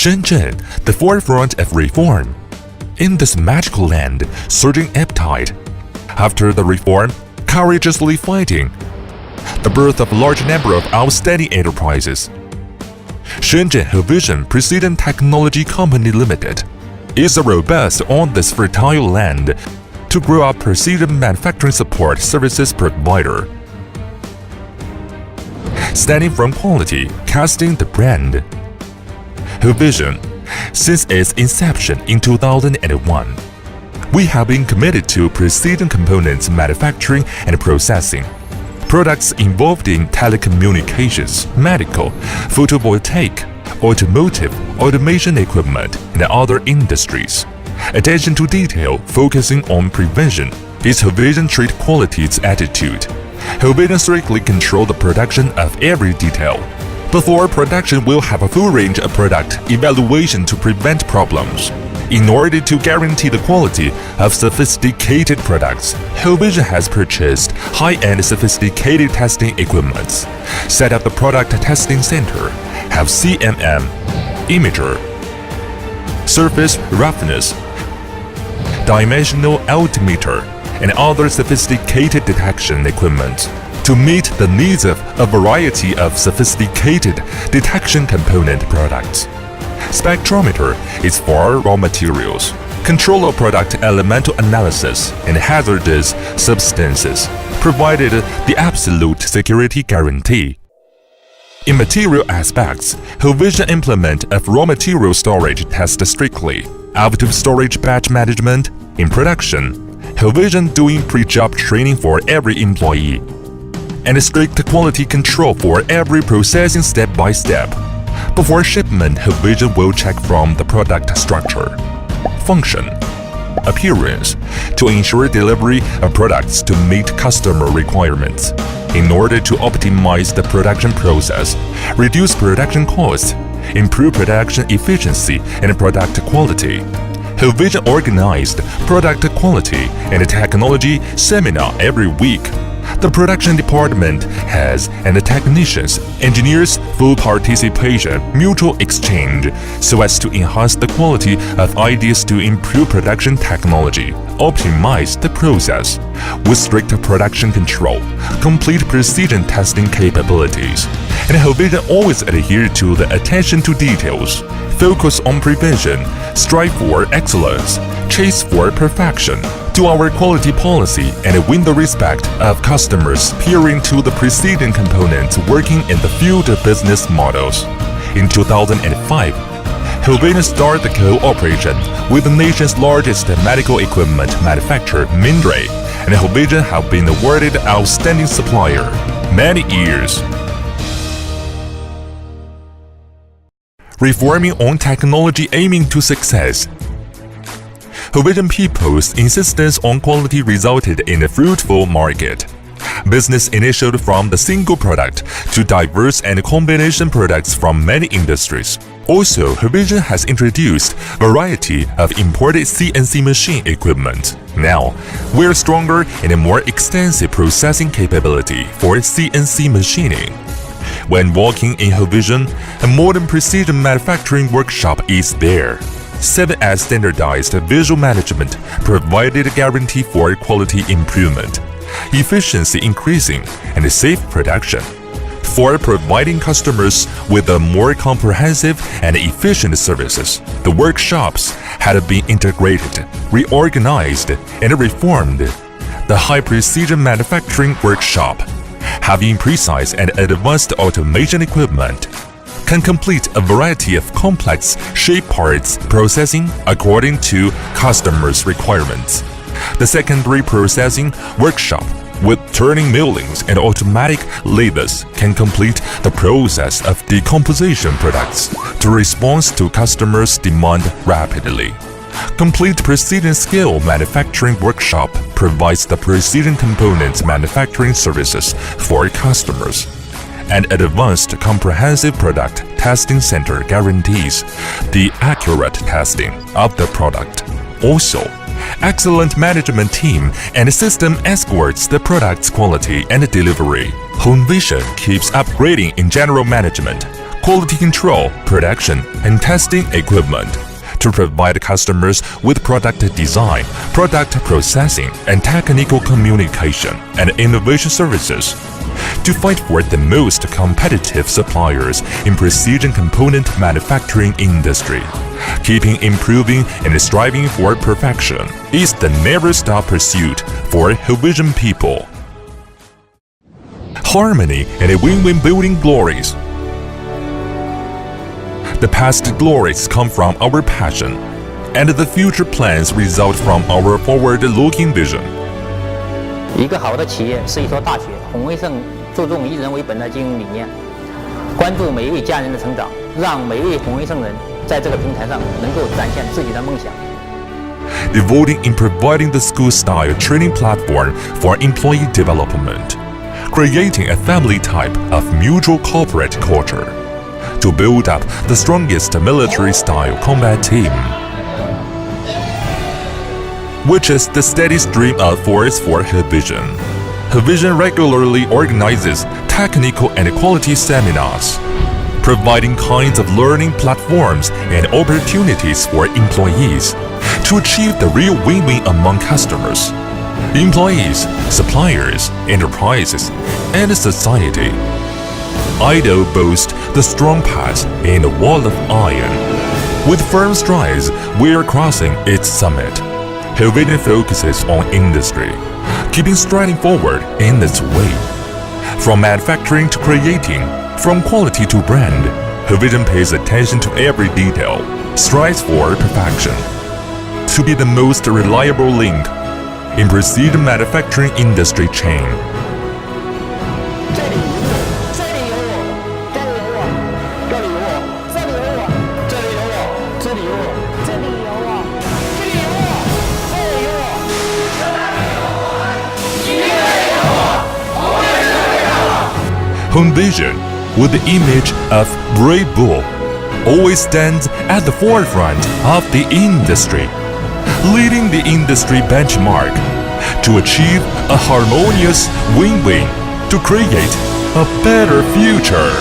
Shenzhen, the forefront of reform. In this magical land, surging appetite. After the reform, courageously fighting. The birth of a large number of outstanding enterprises. Shenzhen Honvision Precision Technology Company Limited is a robust on this fertile land to grow up precision manufacturing support services provider. Standing from quality, casting the brand. Honvision, since its inception in 2001, we have been committed to precision components manufacturing and processing. Products involved in telecommunications, medical, photovoltaic, automotive, automation equipment, and other industries. Attention to detail, focusing on prevention, is Honvision trade quality's attitude. Honvision strictly control the production of every detail. Before production, will have a full range of product evaluation to prevent problems. In order to guarantee the quality of sophisticated products, Honvision has purchased high-end sophisticated testing equipment, set up the product testing center, have CMM, imager, surface roughness, dimensional altimeter, and other sophisticated detection equipment to meet the needs of a variety of sophisticated detection component products. Spectrometer is for raw materials, control of product elemental analysis, and hazardous substances, provided the absolute security guarantee. In material aspects, Honvision implement of raw material storage test strictly, active storage batch management. In production, Honvision doing pre-job training for every employee, and strict quality control for every processing step by step. Before shipment, Honvision will check from the product structure, function, appearance to ensure delivery of products to meet customer requirements. In order to optimize the production process, reduce production costs, improve production efficiency and product quality, Honvision organized product quality and technology seminar every week. The production department has and the technicians, engineers full participation, mutual exchange, so as to enhance the quality of ideas to improve production technology, optimize the process with strict production control, complete precision testing capabilities. And Honvision always adhere to the attention to details, focus on prevention, strive for excellence, chase for perfection, do our quality policy, and win the respect of customers peering to the precision components working in the field of business models. In 2005, Honvision started the cooperation with the nation's largest medical equipment manufacturer, Mindray, and Honvision have been awarded Outstanding Supplier many years. Reforming on technology aiming to success. Honvision people's insistence on quality resulted in a fruitful market. Business initiated from the single product to diverse and combination products from many industries. Also, Honvision has introduced variety of imported CNC machine equipment. Now, we're stronger and a more extensive processing capability for CNC machining. When walking in Honvision, a modern precision manufacturing workshop is there. 7S standardized visual management provided a guarantee for quality improvement, efficiency increasing, and safe production. For providing customers with a more comprehensive and efficient services, the workshops had been integrated, reorganized, and reformed. The high-precision manufacturing workshop, having precise and advanced automation equipment, can complete a variety of complex shape parts processing according to customers' requirements. The secondary processing workshop with turning millings and automatic lathes can complete the process of decomposition products to respond to customers' demand rapidly. Complete precision scale manufacturing workshop provides the precision components manufacturing services for customers. An advanced comprehensive product testing center guarantees the accurate testing of the product. Also, excellent management team and system escorts the product's quality and delivery. Honvision keeps upgrading in general management, quality control, production, and testing equipment to provide customers with product design, product processing, and technical communication and innovation services. To fight for the most competitive suppliers in precision component manufacturing industry. Keeping improving and striving for perfection is the never-stop pursuit for Honvision people. Harmony and win-win building glories. The past glories come from our passion, and the future plans result from our forward-looking vision. 一个好的企业是一所大学，洪威盛注重以人为本的经营理念，关注每一位家人的成长，让每一位洪威盛人在这个平台上能够展现自己的梦想。Devoting in providing the school-style training platform for employee development, creating a family type of mutual corporate culture to build up the strongest military-style combat team, which is the steady stream of force for Honvision. Honvision regularly organizes technical and quality seminars, providing kinds of learning platforms and opportunities for employees to achieve the real win-win among customers, employees, suppliers, enterprises, and society. IDO boasts the strong path in the wall of iron. With firm strides, we are crossing its summit. Honvision focuses on industry, keeping striding forward in its way. From manufacturing to creating, from quality to brand, Honvision pays attention to every detail, strives for perfection. To be the most reliable link in precision manufacturing industry chain. 这里有我，这里有我，这里有我，这里有我，这里有我， Honvision, with the image of brave bull, always stands at the forefront of the industry, leading the industry benchmark to achieve a harmonious win-win to create a better future.